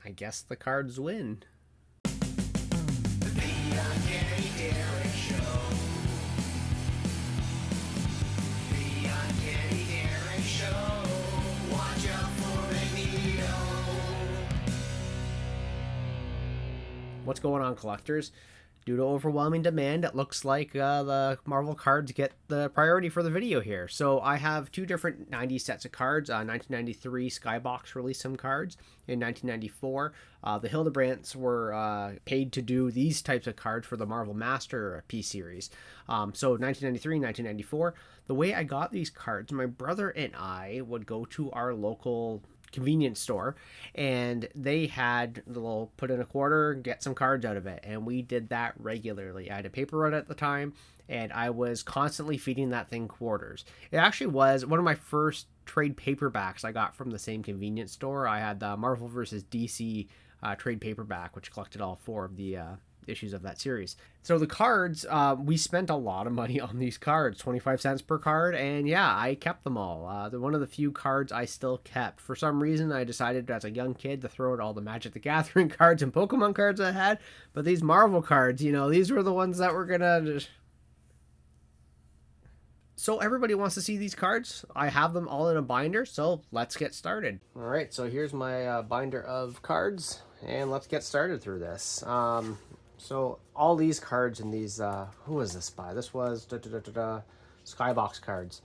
I guess the cards win. What's going on, collectors? Due to overwhelming demand, it looks like the Marvel cards get the priority for the video here. So I have two different 90s sets of cards. 1993 Skybox released some cards. In 1994, the Hildebrands were paid to do these types of cards for the Marvel Master P series. So 1993, 1994. The way I got these cards, my brother and I would go to our local convenience store, and they had the little put in a quarter, get some cards out of it, and we did that regularly. I had a paper route at the time, and I was constantly feeding that thing quarters. It actually was one of my first trade paperbacks I got from the same convenience store. I had the Marvel vs. DC trade paperback, which collected all four of the issues of that series. So the cards, we spent a lot of money on these cards, 25 cents per card, and yeah, I kept them all. They're one of the few cards I still kept. For some reason, I decided as a young kid to throw out all the Magic the Gathering cards and Pokemon cards I had, but these Marvel cards, you know, these were the ones that were gonna... So everybody wants to see these cards. I have them all in a binder, so let's get started. All right, so here's my binder of cards, and let's get started through this. So all these cards in these, who was this by? This was Skybox cards.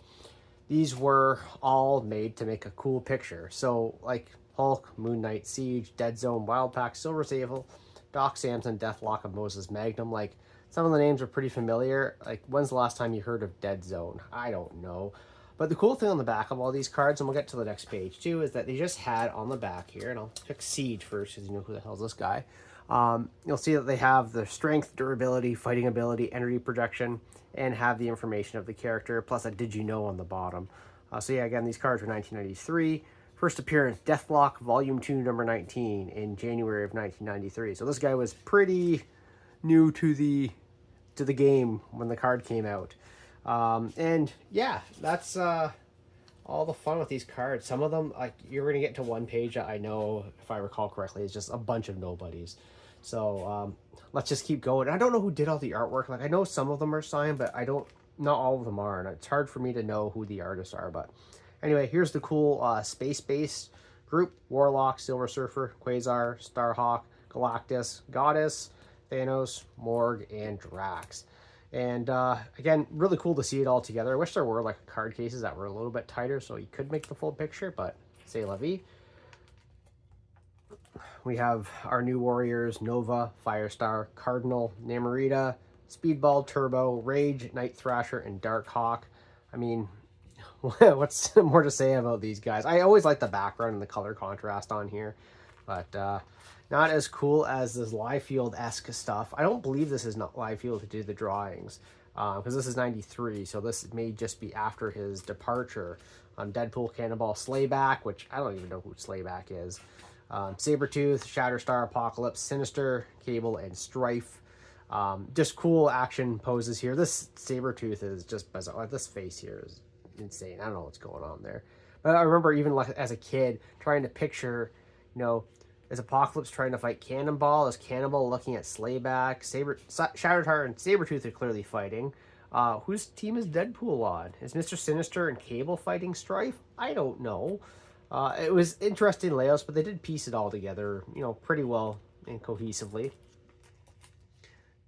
These were all made to make a cool picture. So like Hulk, Moon Knight, Siege, Dead Zone, Wild Pack, Silver Sable, Doc Samson, Deathlock, and Moses Magnum. Like some of the names are pretty familiar. Like when's the last time you heard of Dead Zone? I don't know. But the cool thing on the back of all these cards, and we'll get to the next page too, is that they just had on the back here, and I'll pick Siege first because you know who the hell's this guy. You'll see that they have the strength, durability, fighting ability, energy projection, and have the information of the character, plus a did you know on the bottom. So yeah, again, these cards were 1993. First appearance, Deathlock, Volume 2, number 19, in January of 1993. So this guy was pretty new to the game when the card came out. And yeah, that's all the fun with these cards. Some of them, like, you're going to get to one page that I know, if I recall correctly, is just a bunch of nobodies. So let's just keep going. I don't know who did all the artwork. Like, I know some of them are signed, but not all of them are, and it's hard for me to know who the artists are. But anyway, here's the cool space-based group: Warlock, Silver Surfer, Quasar, Starhawk, Galactus, Goddess, Thanos, Morg, and Drax. And again, really cool to see it all together. I wish there were like card cases that were a little bit tighter so you could make the full picture, but c'est la vie. We have our new warriors: Nova, Firestar, Cardinal, Namorita, Speedball, Turbo, Rage, Night Thrasher, and Darkhawk. I mean, what's more to say about these guys? I always like the background and the color contrast on here, but not as cool as this Liefeld-esque stuff. I don't believe this is not Liefeld to do the drawings, because this is 93, so this may just be after his departure. Deadpool, Cannonball, Slayback, which I don't even know who Slayback is. Sabretooth, Shatterstar, Apocalypse, Sinister, Cable, and Strife. Just cool action poses here. This Sabretooth is just bizarre. This face here is insane. I don't know what's going on there. But I remember even like as a kid trying to picture, you know, is Apocalypse trying to fight Cannonball? Is Cannonball looking at Slayback? Shatterstar and Sabretooth are clearly fighting. Whose team is Deadpool on? Is Mr. Sinister and Cable fighting Strife? I don't know. It was interesting layouts, but they did piece it all together, you know, pretty well and cohesively.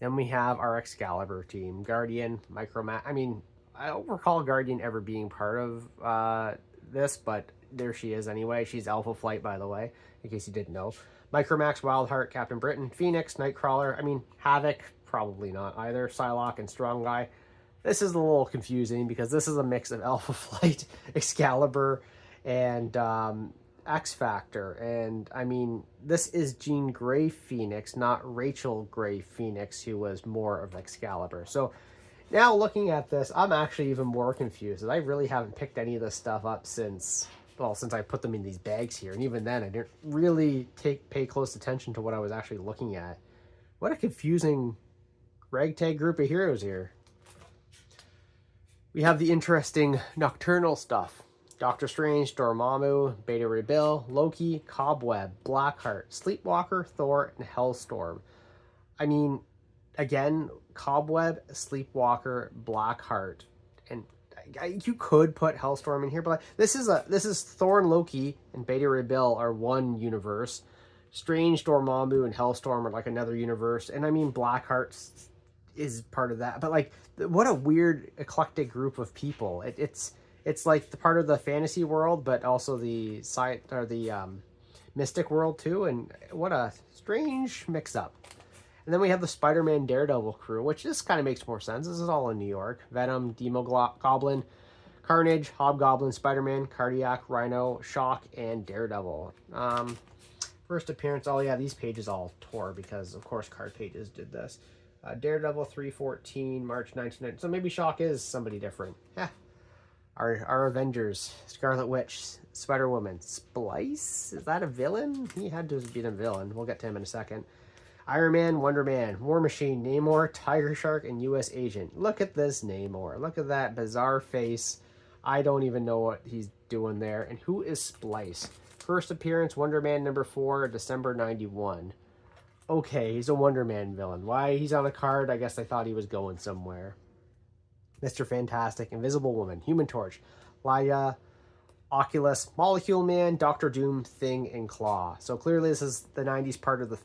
Then we have our Excalibur team: Guardian, Micromax. I mean, I don't recall Guardian ever being part of this, but there she is anyway. She's Alpha Flight, by the way, in case you didn't know. Micromax, Wildheart, Captain Britain, Phoenix, Nightcrawler. I mean, Havoc, probably not either. Psylocke and Strong Guy. This is a little confusing because this is a mix of Alpha Flight, Excalibur, and X-Factor. And I mean, this is Jean Grey Phoenix, not Rachel Grey Phoenix, who was more of Excalibur. So now looking at this, I'm actually even more confused. I really haven't picked any of this stuff up since I put them in these bags here. And even then, I didn't really pay close attention to what I was actually looking at. What a confusing ragtag group of heroes here. We have the interesting Nocturnal stuff. Doctor Strange, Dormammu, Beta Ray Bill, Loki, Cobweb, Blackheart, Sleepwalker, Thor, and Hellstorm. I mean, again, Cobweb, Sleepwalker, Blackheart, and you could put Hellstorm in here, but like, this is Thor and Loki and Beta Ray Bill are one universe. Strange, Dormammu, and Hellstorm are like another universe, and I mean Blackheart is part of that. But like, what a weird eclectic group of people. It's like the part of the fantasy world, but also the mystic world too. And what a strange mix-up. And then we have the Spider-Man Daredevil crew, which this kind of makes more sense. This is all in New York. Venom, Demogoblin, Carnage, Hobgoblin, Spider-Man, Cardiac, Rhino, Shock, and Daredevil. First appearance. Oh yeah, these pages all tore because of course Card Pages did this. Daredevil 314, March 1990. So maybe Shock is somebody different. Yeah. Our Avengers, Scarlet Witch, Spider-Woman, Splice? Is that a villain? He had to be a villain. We'll get to him in a second. Iron Man, Wonder Man, War Machine, Namor, Tiger Shark, and U.S. Agent. Look at this Namor. Look at that bizarre face. I don't even know what he's doing there. And who is Splice? First appearance, Wonder Man #4, December 91. Okay, he's a Wonder Man villain. Why he's on a card? I guess I thought he was going somewhere. Mr. Fantastic, Invisible Woman, Human Torch, Laya, Oculus, Molecule Man, Doctor Doom, Thing, and Claw. So clearly this is the 90s part of the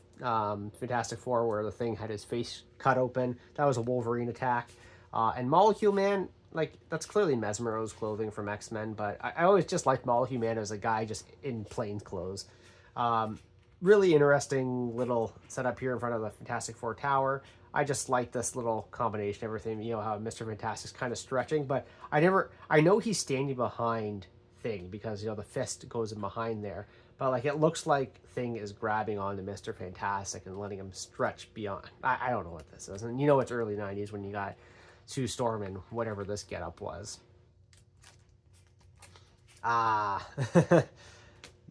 Fantastic Four where the Thing had his face cut open. That was a Wolverine attack. And Molecule Man, like, that's clearly Mesmero's clothing from X-Men, but I always just liked Molecule Man as a guy just in plain clothes. Really interesting little setup here in front of the Fantastic Four Tower. I just like this little combination, everything, you know, how Mr. Fantastic's kind of stretching, but I know he's standing behind Thing because, you know, the fist goes in behind there, but like it looks like Thing is grabbing onto Mr. Fantastic and letting him stretch beyond. I don't know what this is, and you know it's early 90s when you got Sue Storm and whatever this getup was.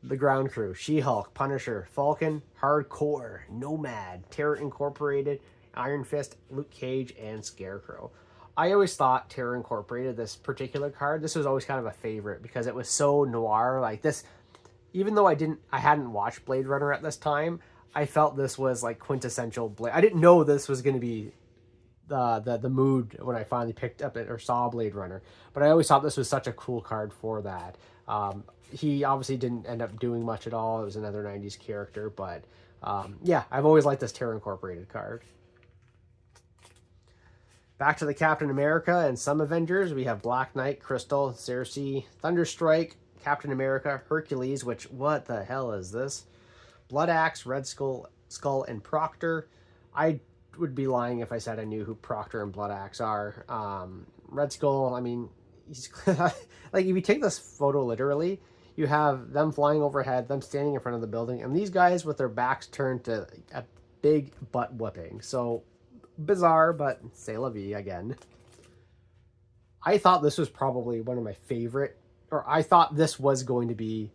The Ground Crew, She-Hulk, Punisher, Falcon, Hardcore, Nomad, Terror Incorporated, Iron Fist, Luke Cage, and Scarecrow. I always thought Terror Incorporated, this particular card, this was always kind of a favorite because it was so noir. Like this, even though I hadn't watched Blade Runner at this time, I felt this was like quintessential Blade. I didn't know this was going to be the mood when I finally picked up it or saw Blade Runner, but I always thought this was such a cool card for that. He obviously didn't end up doing much at all. It was another 90s character, but yeah, I've always liked this Terror Incorporated card. Back to the Captain America and some Avengers. We have Black Knight, Crystal, Cersei, Thunderstrike, Captain America, Hercules, which, what the hell is this? Blood Axe, Red Skull, and Proctor. I would be lying if I said I knew who Proctor and Blood Axe are. Red Skull, I mean, he's like, if you take this photo literally, you have them flying overhead, them standing in front of the building, and these guys with their backs turned to a big butt whooping. So bizarre, but c'est la vie again. I thought this was probably one of my favorite, or I thought this was going to be,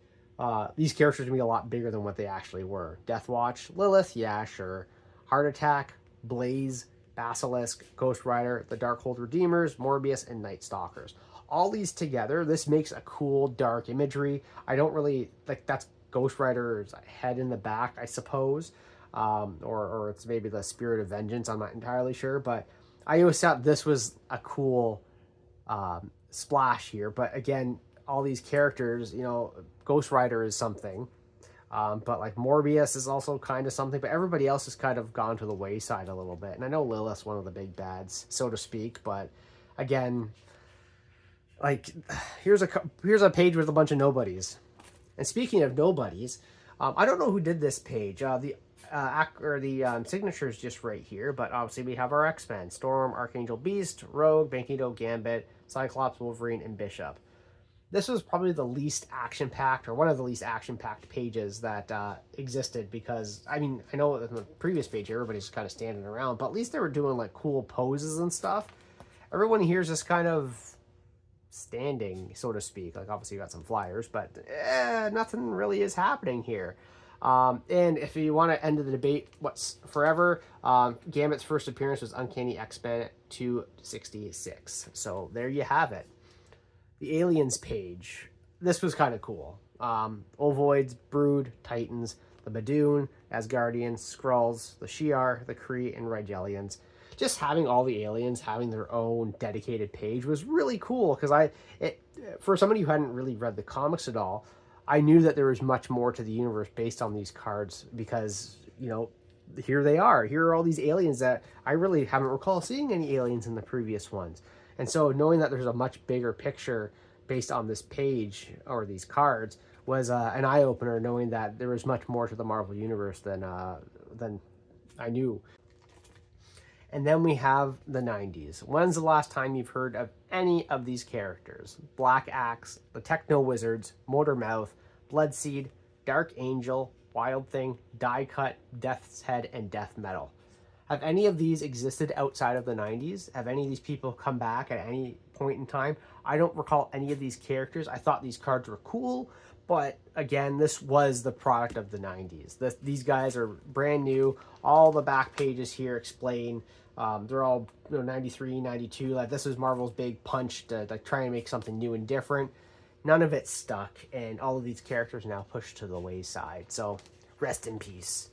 these characters were going to be a lot bigger than what they actually were. Deathwatch, Lilith, yeah, sure. Heart Attack, Blaze, Basilisk, Ghost Rider, the Darkhold Redeemers, Morbius, and Night Stalkers. All these together, this makes a cool dark imagery. I don't really, like, that's Ghost Rider's head in the back, I suppose. Or it's maybe the Spirit of Vengeance, I'm not entirely sure, but I always thought this was a cool splash here. But again, all these characters, you know, Ghost Rider is something, but like Morbius is also kind of something, but everybody else has kind of gone to the wayside a little bit. And I know Lilith's one of the big bads, so to speak, but again, like, here's a page with a bunch of nobodies. And speaking of nobodies, I don't know who did this page. The signature is just right here, but obviously we have our X-Men: Storm, Archangel Beast, Rogue, Magneto, Gambit, Cyclops, Wolverine, and Bishop. This was probably the least action-packed, or one of the least action-packed pages that existed, because, I mean, I know in the previous page everybody's kind of standing around, but at least they were doing like cool poses and stuff. Everyone here is just kind of standing, so to speak. Like, obviously you got some flyers, but nothing really is happening here. And if you want to end the debate, what's forever, Gambit's first appearance was Uncanny X-Men 266. So there you have it. The Aliens page. this was kind of cool. Ovoids, Brood, Titans, the Badoon, Asgardians, Skrulls, the Shi'ar, the Kree, and Rigelians. Just having all the aliens having their own dedicated page was really cool because for somebody who hadn't really read the comics at all, I knew that there was much more to the universe based on these cards because, you know, here they are. Here are all these aliens that I really haven't recalled seeing any aliens in the previous ones. And so knowing that there's a much bigger picture based on this page or these cards was an eye-opener, knowing that there was much more to the Marvel Universe than I knew. And then we have the 90s. When's the last time you've heard of any of these characters? Black Axe, the Techno Wizards, Motormouth, Bloodseed, Dark Angel, Wild Thing, Die Cut, Death's Head, and Death Metal. Have any of these existed outside of the 90s? Have any of these people come back at any point in time? I don't recall any of these characters. I thought these cards were cool, but again, this was the product of the 90s. These guys are brand new. All the back pages here explain. They're all 93, 92. Like, this was Marvel's big punch to like try and make something new and different. None of it stuck, and all of these characters are now pushed to the wayside. So rest in peace.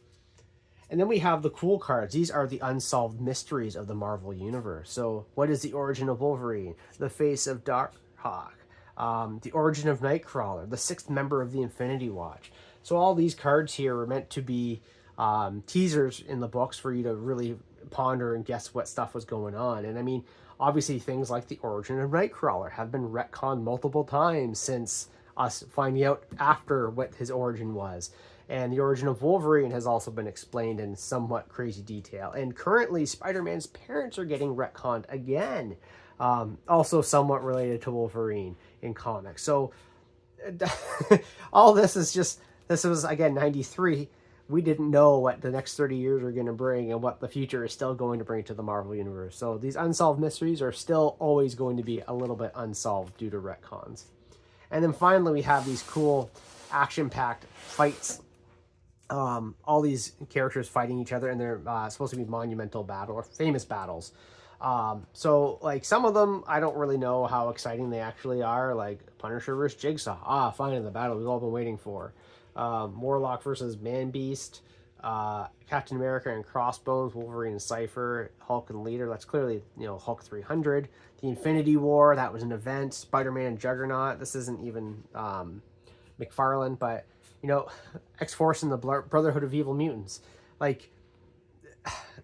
And then we have the cool cards. These are the unsolved mysteries of the Marvel Universe. So what is the origin of Wolverine? The face of Darkhawk? The origin of Nightcrawler? The sixth member of the Infinity Watch? So all these cards here are meant to be teasers in the books for you to really ponder and guess what stuff was going on. And I mean, obviously things like the origin of Nightcrawler have been retconned multiple times since us finding out after what his origin was. And the origin of Wolverine has also been explained in somewhat crazy detail. And currently, Spider-Man's parents are getting retconned again. Also somewhat related to Wolverine in comics. So all this is just, this was, again, 93. We didn't know what the next 30 years are going to bring and what the future is still going to bring to the Marvel Universe. So these unsolved mysteries are still always going to be a little bit unsolved due to retcons. And then finally, we have these cool action-packed fights. All these characters fighting each other, and they're supposed to be monumental battle or famous battles. So like some of them, I don't really know how exciting they actually are. Like Punisher versus Jigsaw. Finally the battle we've all been waiting for. Morlock versus Man-Beast. Captain America and Crossbones. Wolverine and Cypher. Hulk and Leader. That's clearly, Hulk 300. The Infinity War. That was an event. Spider-Man and Juggernaut. This isn't even McFarlane, but X-Force and the Brotherhood of Evil Mutants. Like,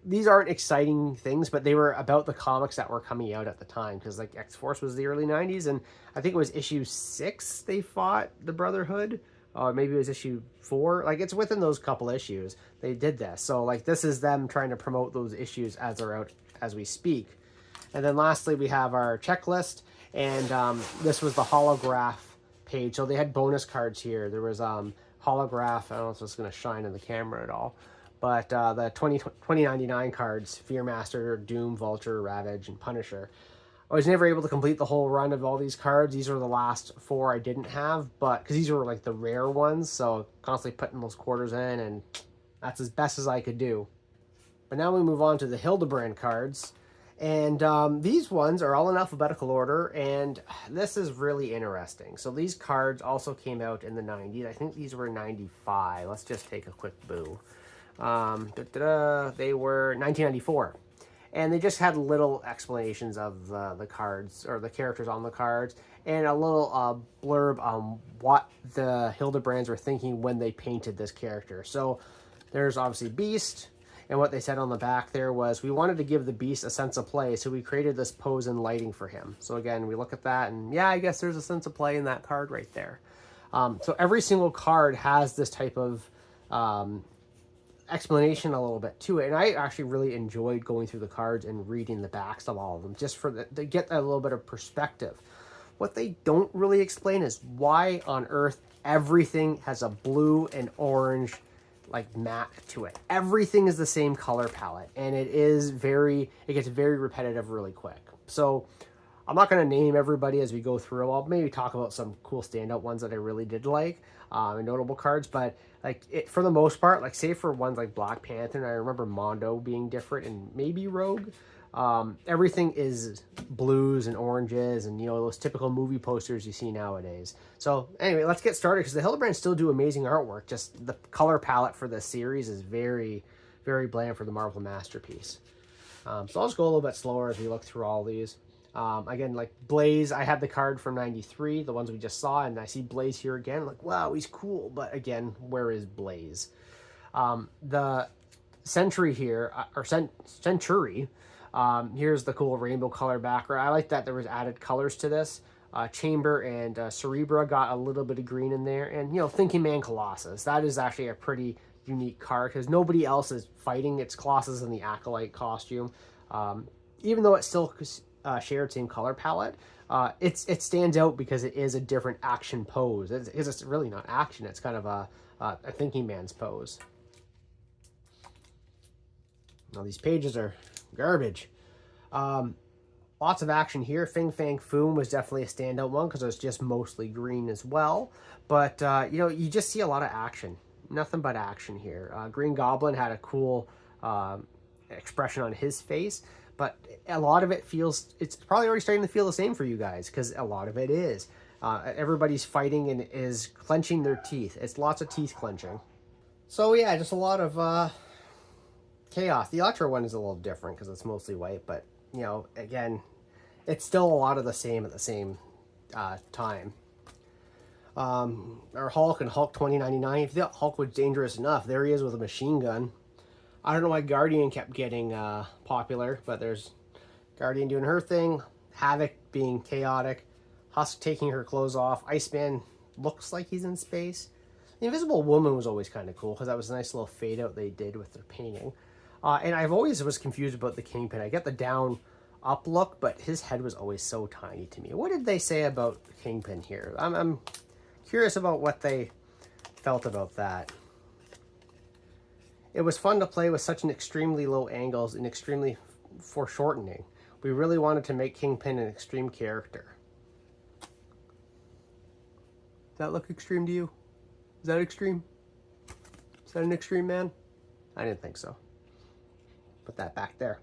these aren't exciting things, but they were about the comics that were coming out at the time, because like X-Force was the early 90s, and I think it was issue 6 they fought the Brotherhood, or maybe it was issue 4. Like, it's within those couple issues they did this. So like, this is them trying to promote those issues as they're out as we speak. And then lastly, we have our checklist, and this was the holograph page. So they had bonus cards here. There was holograph. I don't know if it's going to shine in the camera at all, but the 2099 cards: Fearmaster, Doom, Vulture, Ravage, and Punisher. I was never able to complete the whole run of all these cards. These were the last 4 I didn't have, but because these were like the rare ones, so constantly putting those quarters in, and that's as best as I could do. But now we move on to the Hildebrand cards. And these ones are all in alphabetical order, and this is really interesting. So these cards also came out in the 90s. I think these were 95. Let's just take a quick boo. They were 1994. And they just had little explanations of the cards, or the characters on the cards, and a little blurb on what the Hildebrands were thinking when they painted this character. So there's obviously Beast. And what they said on the back there was, we wanted to give the Beast a sense of play, so we created this pose and lighting for him. So again, we look at that, and yeah, I guess there's a sense of play in that card right there. So every single card has this type of explanation a little bit to it. And I actually really enjoyed going through the cards and reading the backs of all of them, just to get a little bit of perspective. What they don't really explain is why on earth everything has a blue and orange like matte to it. Everything is the same color palette, and it gets very repetitive really quick. So I'm not going to name everybody as we go through. I'll maybe talk about some cool standout ones that I really did like, and notable cards. But like for the most part, like say for ones like Black Panther, and I remember Mondo being different, and maybe Rogue. Everything is blues and oranges and, you know, those typical movie posters you see nowadays. So anyway, let's get started, because the Hildebrands still do amazing artwork. Just the color palette for this series is very, very bland for the Marvel Masterpiece. So I'll just go a little bit slower as we look through all these. Again, like Blaze, I had the card from 93, the ones we just saw, and I see Blaze here again. Like, wow, he's cool. But again, where is Blaze? The Century here, or Century, here's the cool rainbow color background. I like that there was added colors to this. Chamber and Cerebra got a little bit of green in there. And, you know, Thinking Man Colossus. That is actually a pretty unique card, because nobody else is fighting. It's Colossus in the Acolyte costume. Even though it's still shared same color palette, it stands out because it is a different action pose. It's really not action. It's kind of a Thinking Man's pose. Now these pages are garbage. Lots of action here. Fing Fang Foom was definitely a standout one because it was just mostly green as well. But, you know, you just see a lot of action. Nothing but action here. Green Goblin had a cool expression on his face, but a lot of it feels, it's probably already starting to feel the same for you guys, because a lot of it is. Everybody's fighting and is clenching their teeth. It's lots of teeth clenching. So yeah, just a lot of chaos. The Electro one is a little different because it's mostly white, but, you know, again, it's still a lot of the same at the same time. Our Hulk and Hulk 2099. If you thought Hulk was dangerous enough, there he is with a machine gun. I don't know why Guardian kept getting popular, but there's Guardian doing her thing, Havoc being chaotic, Husk taking her clothes off, Iceman looks like he's in space. The Invisible Woman was always kind of cool because that was a nice little fade out they did with their painting. And I've always was confused about the Kingpin. I get the down up look, but his head was always so tiny to me. What did they say about Kingpin here? I'm curious about what they felt about that. It was fun to play with such an extremely low angles and extremely foreshortening. We really wanted to make Kingpin an extreme character. Does that look extreme to you? Is that extreme? Is that an extreme man? I didn't think so. Put that back there.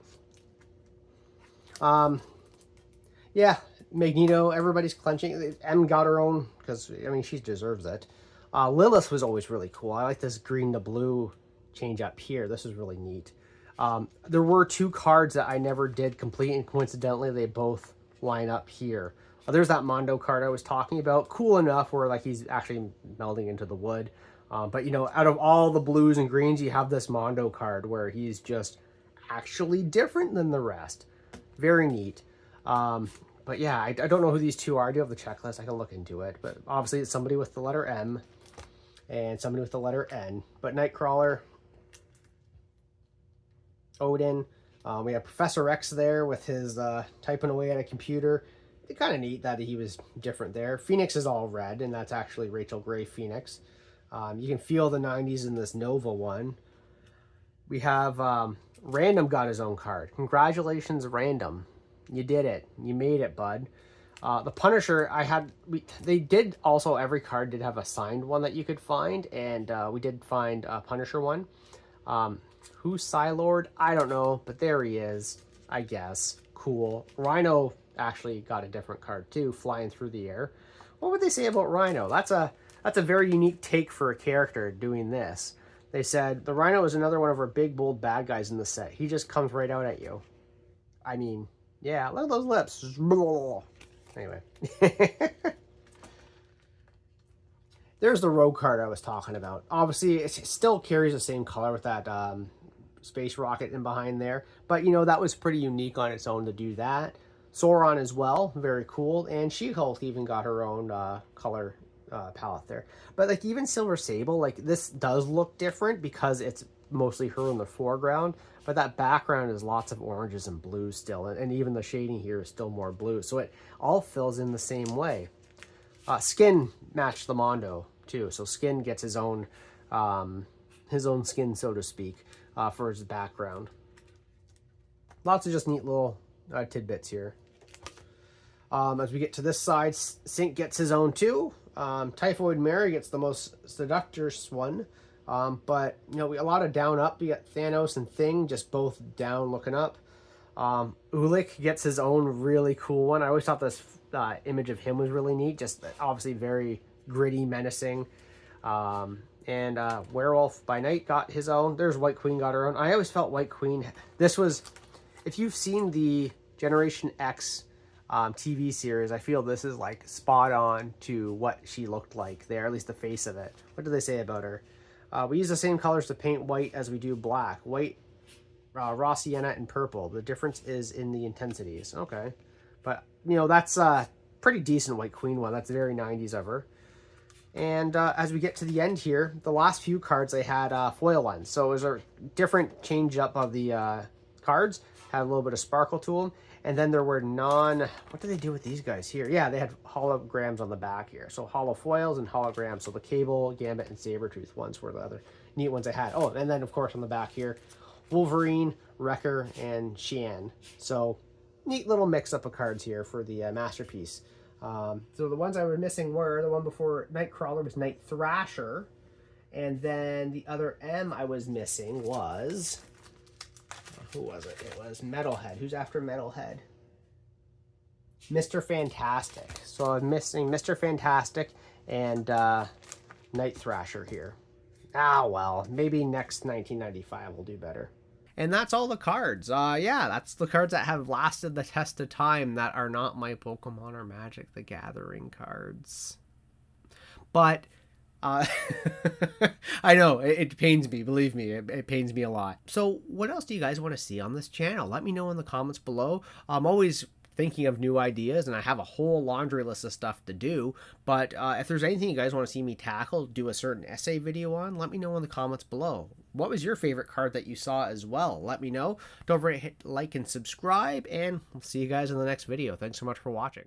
Yeah, Magneto, everybody's clenching. M got her own, because, I mean, she deserves it. Lilith was always really cool. I like this green to blue change up here. This is really neat. There were two cards that I never did complete, and coincidentally, they both line up here. There's that Mondo card I was talking about. Cool enough where, like, he's actually melding into the wood. But, you know, out of all the blues and greens, you have this Mondo card where he's just actually different than the rest. Very neat. But yeah, I don't know who these two are. I do have the checklist. I can look into it. But obviously it's somebody with the letter M and somebody with the letter N. But Nightcrawler, Odin. We have Professor X there with his typing away at a computer. It's kind of neat that he was different there. Phoenix is all red, and that's actually Rachel Gray Phoenix. You can feel the 90s in this Nova one. We have Random got his own card. Congratulations, Random. You did it. You made it, bud. The Punisher, they did also, every card did have a signed one that you could find, and we did find a Punisher one. Who's Psylord? I don't know, but there he is, I guess. Cool. Rhino actually got a different card too, flying through the air. What would they say about Rhino? That's a very unique take for a character doing this. They said, the Rhino is another one of our big, bold bad guys in the set. He just comes right out at you. I mean, yeah, look at those lips. Anyway. There's the Rogue card I was talking about. Obviously, it still carries the same color with that space rocket in behind there. But, you know, that was pretty unique on its own to do that. Sauron as well, very cool. And She-Hulk even got her own color palette there. But, like, even Silver Sable, like, this does look different because it's mostly her in the foreground. But that background is lots of oranges and blues still. And even the shading here is still more blue. So it all fills in the same way. Skin matched the Mondo, too. So Skin gets his own skin, so to speak, for his background. Lots of just neat little tidbits here. As we get to this side, Sync gets his own too. Typhoid Mary gets the most seductress one. But, you know, a lot of down up. We got Thanos and Thing just both down looking up. Ulik gets his own really cool one. I always thought this image of him was really neat. Just obviously very gritty, menacing. And Werewolf by Night got his own. There's White Queen got her own. I always felt White Queen. This was, if you've seen the Generation X TV series, I feel this is like spot on to what she looked like there, at least the face of it. What do they say about her? We use the same colors to paint white as we do black. White, raw sienna, and purple. The difference is in the intensities. Okay. But, you know, that's a pretty decent White Queen one. That's very 90s of her. And as we get to the end here, the last few cards they had foil ones. So it was a different change up of the cards. Had a little bit of sparkle to them. And then there were what did they do with these guys here? Yeah, they had holograms on the back here. So hollow foils and holograms. So the Cable, Gambit, and Sabretooth ones were the other neat ones I had. Oh, and then of course on the back here, Wolverine, Wrecker, and Xian. So neat little mix up of cards here for the Masterpiece. So the ones I was missing were, the one before Nightcrawler was Night Thrasher. And then the other M I was missing was... who was it? It was Metalhead. Who's after Metalhead? Mr. Fantastic. So I'm missing Mr. Fantastic and Night Thrasher here. Ah, well, maybe next 1995 will do better. And that's all the cards. Yeah, that's the cards that have lasted the test of time that are not my Pokemon or Magic the Gathering cards. But... I know, it pains me, believe me, it pains me a lot. So what else do you guys want to see on this channel? Let me know in the comments below. I'm always thinking of new ideas, and I have a whole laundry list of stuff to do. But if there's anything you guys want to see me tackle, do a certain essay video on, let me know in the comments below. What was your favorite card that you saw as well? Let me know. Don't forget to hit like and subscribe, and I'll see you guys in the next video. Thanks so much for watching.